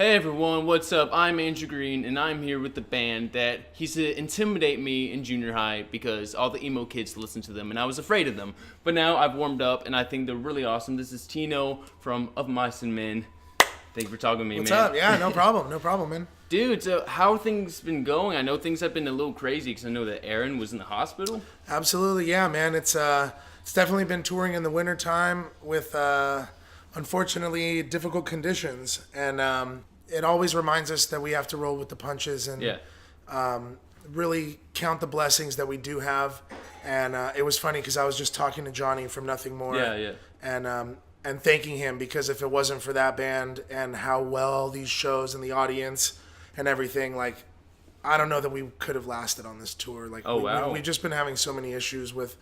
Hey everyone, what's up? I'm Andrew Green, and I'm here with the band that used to intimidate me in junior high because all the emo kids listened to them, and I was afraid of them. But now I've warmed up, and I think they're really awesome. This is Tino from Of Mice and Men. Thank you for talking to me, What's man. up? Yeah, no problem, man. Dude, so how have things been going? I know things have been a little crazy because I know that Aaron was in the hospital. Absolutely, yeah, man. It's definitely been touring in the wintertime with unfortunately difficult conditions, and it always reminds us that we have to roll with the punches and really count the blessings that we do have. And it was funny because I was just talking to Johnny from Nothing More, and thanking him, because if it wasn't for that band and how well these shows and the audience and everything, like, I don't know that we could have lasted on this tour. Like, we've just been having so many issues with.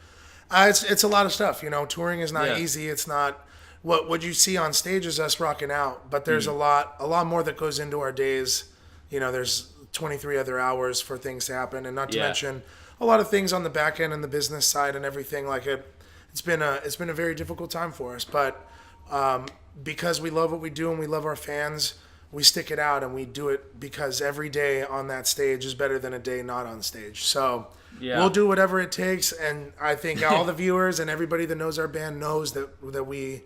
It's a lot of stuff, you know. Touring is not easy. It's not what you see on stage is us rocking out, but there's a lot more that goes into our days. You know, there's 23 other hours for things to happen, and not to mention a lot of things on the back end and the business side and everything. Like it's been a very difficult time for us, but because we love what we do and we love our fans, we stick it out, and we do it because every day on that stage is better than a day not on stage. So we'll do whatever it takes, and I think all the viewers and everybody that knows our band knows that we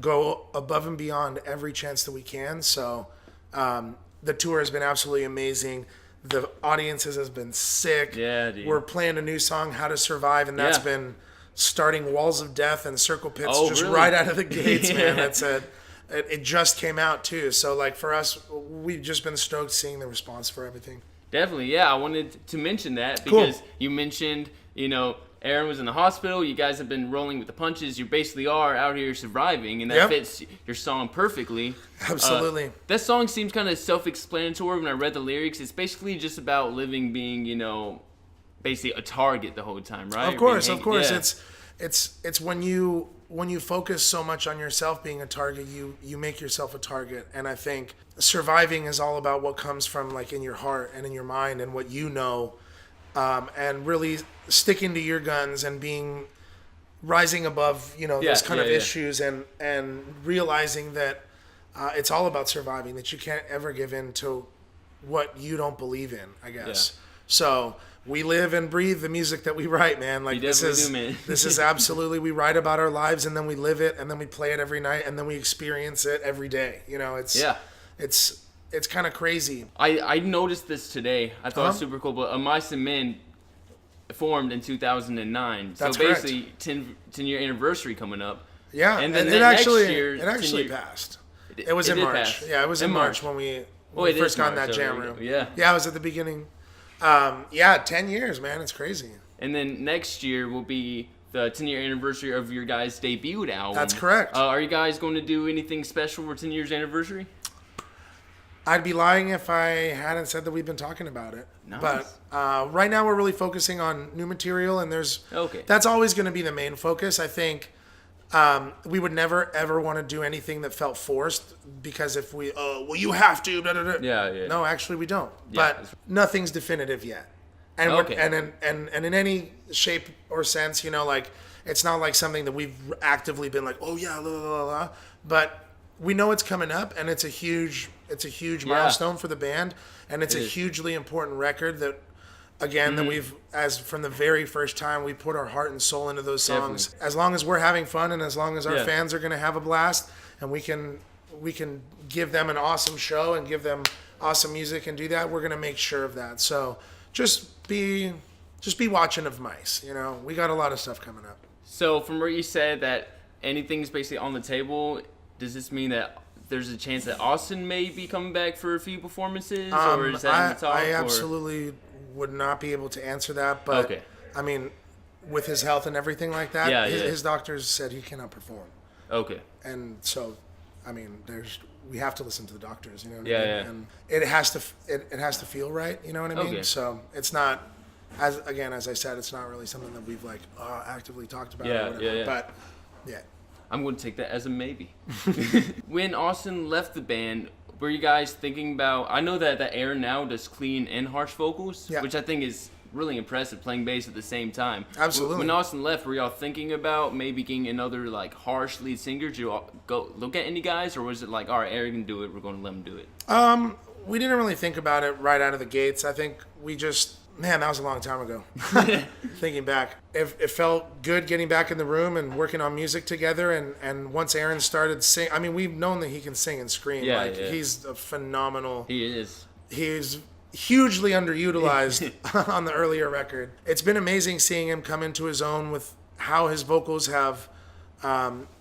go above and beyond every chance that we can. So the tour has been absolutely amazing. The audiences has been sick. Yeah, dude. We're playing a new song, How to Survive, and that's been starting Walls of Death and Circle Pits right out of the gates, man. That's it. It just came out too, so like for us, we've just been stoked seeing the response for everything. Definitely, yeah. I wanted to mention that because you mentioned, you know, Aaron was in the hospital. You guys have been rolling with the punches. You basically are out here surviving, and that fits your song perfectly. Absolutely. That song seems kind of self-explanatory when I read the lyrics. It's basically just about living being, you know, basically a target the whole time, right? Of course. Yeah. It's when you focus so much on yourself being a target, you make yourself a target. And I think surviving is all about what comes from, like, in your heart and in your mind and what you know, and really sticking to your guns and rising above, you know, those kind of issues, and realizing that it's all about surviving, that you can't ever give in to what you don't believe in, I guess. So we live and breathe the music that we write, man. Like, this is absolutely, we write about our lives, and then we live it, and then we play it every night, and then we experience it every day. You know, it's kind of crazy. I noticed this today. I thought it was super cool. But Mice and Men formed in 2009. That's so basically, 10-year anniversary coming up. Yeah, and then it actually year, passed. It was in March. Pass. Yeah, it was in March when we first got in that jam room. Yeah, it was at the beginning. 10 years, man. It's crazy. And then next year will be the 10-year anniversary of your guys' debut album. That's correct. Are you guys going to do anything special for 10 years anniversary? I'd be lying if I hadn't said that we've been talking about it. Nice. But right now we're really focusing on new material, and that's always going to be the main focus. I think we would never ever want to do anything that felt forced, because if we you have to no, actually we don't. But nothing's definitive yet, and and in any shape or sense, you know, like, it's not like something that we've actively been like, but we know it's coming up, and it's a huge milestone for the band, and it's a hugely important record that, again, that we've, as from the very first time, we put our heart and soul into those songs. Definitely. As long as we're having fun, and as long as our fans are going to have a blast, and we can give them an awesome show and give them awesome music and do that, we're going to make sure of that. So just be watching Of Mice. You know, we got a lot of stuff coming up. So from where you said that anything's basically on the table, does this mean that there's a chance that Austin may be coming back for a few performances, or is that in the talk? I absolutely would not be able to answer that, but I mean, with his health and everything like that, his doctors said he cannot perform. Okay. And so, I mean, we have to listen to the doctors, you know what I mean? And it has to feel right, you know what I mean? So it's not, as I said, it's not really something that we've, like, actively talked about or whatever. But I'm going to take that as a maybe. When Austin left the band, were you guys thinking about, I know that Aaron now does clean and harsh vocals, which I think is really impressive playing bass at the same time. Absolutely. When Austin left, were y'all thinking about maybe getting another like harsh lead singer? Did you all go look at any guys, or was it like, all right, Aaron can do it, we're going to let him do it? We didn't really think about it right out of the gates. I think we just, man, that was a long time ago. Thinking back, it felt good getting back in the room and working on music together. And once Aaron started singing, I mean, we've known that he can sing and scream. Yeah, like yeah. he's a phenomenal. He is. He's hugely underutilized on the earlier record. It's been amazing seeing him come into his own with how his vocals have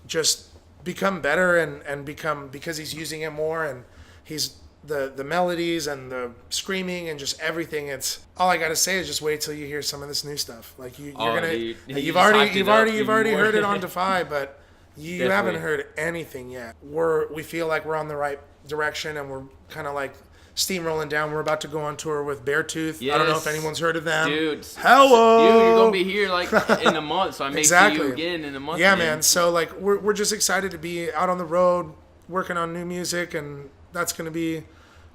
just become better and become, because he's using it more, and he's the melodies and the screaming and just everything. It's all I gotta say is just wait till you hear some of this new stuff. Like you've already heard it on Defy, but you haven't heard anything yet. We feel like we're on the right direction, and we're kind of like steamrolling down. We're about to go on tour with Beartooth. Yes. I don't know if anyone's heard of them. Dude, hello. You're gonna be here like in a month, so I may see you again in a month. Yeah, man. So like we're just excited to be out on the road working on new music, and that's gonna be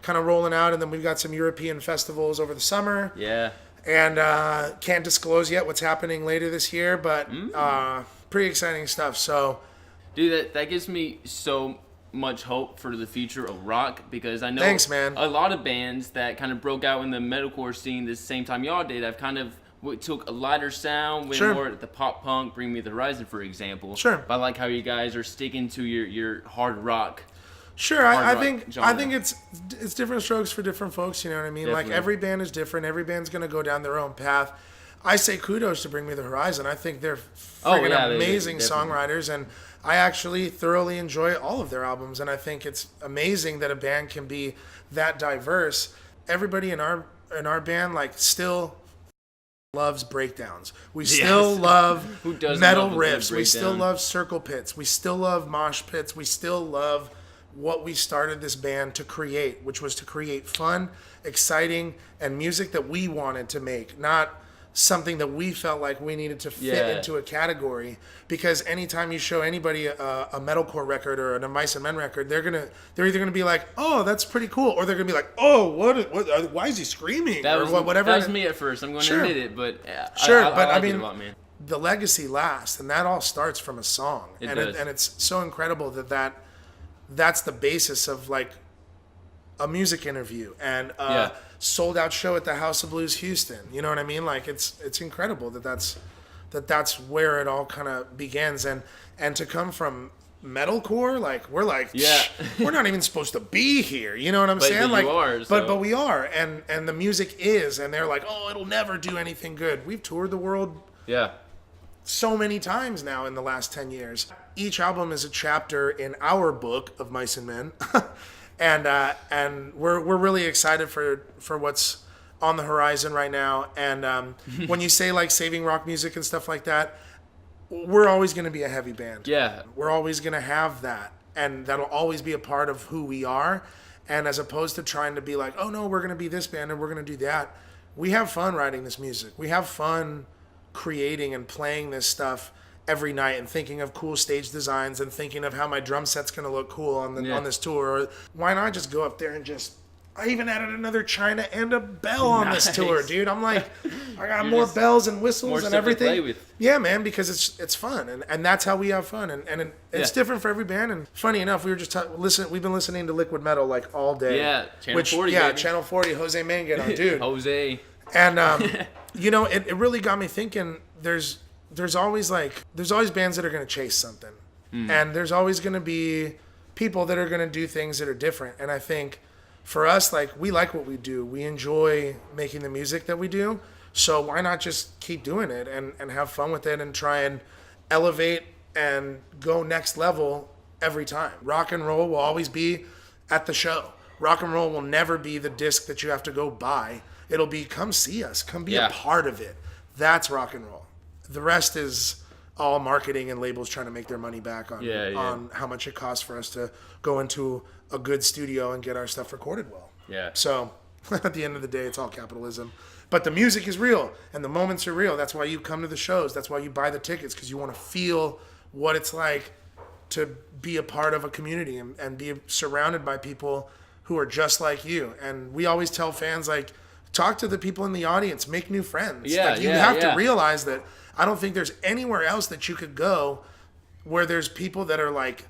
kind of rolling out. And then we've got some European festivals over the summer. Yeah. And can't disclose yet what's happening later this year, but pretty exciting stuff. So, dude, that gives me so much hope for the future of rock, because I know thanks, man. A lot of bands that kind of broke out in the metalcore scene the same time y'all did have kind of took a lighter sound, went more at the pop punk, Bring Me the Horizon, for example. Sure. But I like how you guys are sticking to your hard rock. Sure, I think it's different strokes for different folks. You know what I mean? Definitely. Like every band is different. Every band's gonna go down their own path. I say kudos to Bring Me the Horizon. I think they're friggin' amazing songwriters, and I actually thoroughly enjoy all of their albums. And I think it's amazing that a band can be that diverse. Everybody in our band like still loves breakdowns. We still love metal riffs. We still love circle pits. We still love mosh pits. We still love what we started this band to create, which was to create fun, exciting, and music that we wanted to make, not something that we felt like we needed to fit into a category. Because anytime you show anybody a metalcore record or a Mice and Men record, they're either gonna be like, oh, that's pretty cool, or they're gonna be like, oh, what why is he screaming? Whatever. That was me at first. I'm going to admit it, but I mean, it a lot, man. The legacy lasts, and that all starts from a song, and it's so incredible that's the basis of like a music interview and sold out show at the House of Blues Houston. You know what I mean? Like it's incredible that's where it all kind of begins, and to come from metalcore, like we're like, we're not even supposed to be here. You know what I'm saying? Like, but we are, and the music is, and they're like, oh, it'll never do anything good. We've toured the world. Yeah. So many times now in the last 10 years. Each album is a chapter in our book of Mice and Men. and we're really excited for what's on the horizon right now. And when you say like saving rock music and stuff like that, we're always going to be a heavy band. Yeah. We're always going to have that. And that'll always be a part of who we are. And as opposed to trying to be like, oh no, we're going to be this band and we're going to do that. We have fun writing this music. We have fun creating and playing this stuff every night and thinking of cool stage designs and thinking of how my drum set's going to look cool on this tour. Or why not just go up there and I even added another china and a bell on this tour, dude. I'm like, I got more bells and whistles and everything. To play with. Yeah, man, because it's fun, and that's how we have fun, and it's different for every band. And funny enough, we were just we've been listening to Liquid Metal like all day. Yeah, Channel 40. Yeah, baby. Channel 40. Jose Mangan, dude. Jose. And you know, it really got me thinking. There's always bands that are going to chase something, and there's always going to be people that are going to do things that are different. And I think for us, like, we like what we do. We enjoy making the music that we do. So why not just keep doing it and have fun with it and try and elevate and go next level every time. Rock and roll will always be at the show. Rock and roll will never be the disc that you have to go buy. It'll be, come see us, come be a part of it. That's rock and roll. The rest is all marketing and labels trying to make their money back on how much it costs for us to go into a good studio and get our stuff recorded well. Yeah. So at the end of the day, it's all capitalism. But the music is real and the moments are real. That's why you come to the shows. That's why you buy the tickets, because you want to feel what it's like to be a part of a community and be surrounded by people who are just like you. And we always tell fans, like, talk to the people in the audience, make new friends. Yeah, like, you have to realize that I don't think there's anywhere else that you could go where there's people that are like,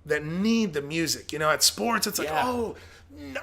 that need the music. You know, at sports, it's like, oh,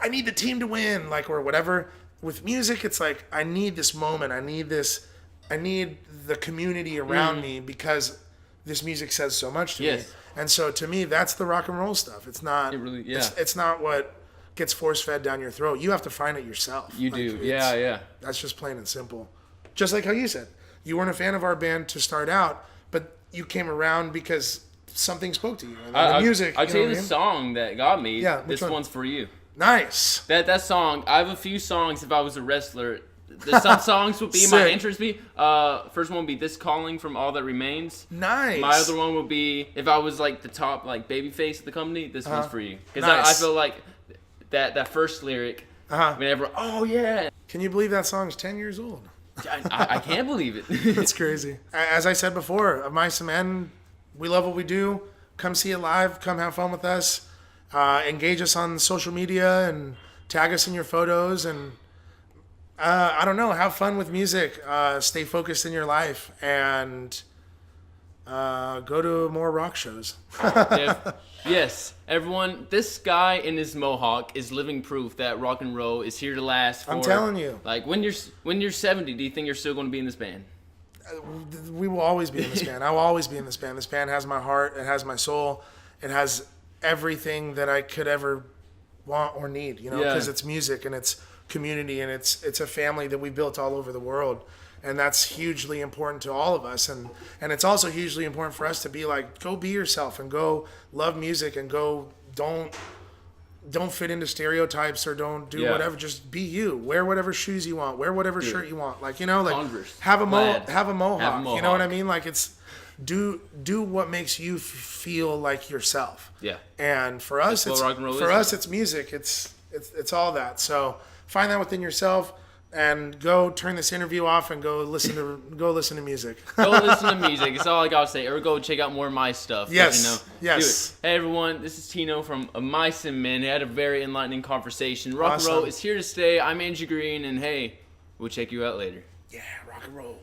I need the team to win, like, or whatever. With music, it's like, I need this moment. I need the community around me because this music says so much to me. And so to me, that's the rock and roll stuff. It's not, it's not what gets force fed down your throat. You have to find it yourself. You do. Yeah. That's just plain and simple. Just like how you said, you weren't a fan of our band to start out, but you came around because something spoke to you. And the music. I'll tell you the song that got me. Yeah, this one's for you. Nice. That song. I have a few songs. If I was a wrestler, some songs would be my interest. First one would be "This Calling" from All That Remains. Nice. My other one would be, if I was like the top like baby face of the company, this one's for you. Because I feel like that first lyric. Whenever, oh yeah. Can you believe that song's 10 years old? I can't believe it. It's crazy. As I said before, of Mice and Men, we love what we do. Come see it live. Come have fun with us. Engage us on social media and tag us in your photos. And I don't know, have fun with music. Stay focused in your life. And go to more rock shows. Yes, everyone, this guy in his mohawk is living proof that rock and roll is here to last. I'm telling you. Like, when you're 70, do you think you're still going to be in this band? We will always be in this band. I will always be in this band. This band has my heart. It has my soul. It has everything that I could ever want or need, you know, because it's music and it's community and it's a family that we built all over the world. And that's hugely important to all of us. And it's also hugely important for us to be like, go be yourself and go love music and go, don't fit into stereotypes or don't do whatever. Just be you. Wear whatever shoes you want. Wear whatever shirt you want. Like, you know, like Converse, have a mohawk. You know what I mean? Like, it's do what makes you feel like yourself. Yeah. And for us, it's music. It's all that. So find that within yourself. And go turn this interview off and go listen to music. Go listen to music. It's all I gotta say. Or go check out more of my stuff. Yes. You know, yes. Hey everyone, this is Tino from Mice and Men. We had a very enlightening conversation. Rock and roll is here to stay. I'm Andrew Green, and hey, we'll check you out later. Yeah, rock and roll.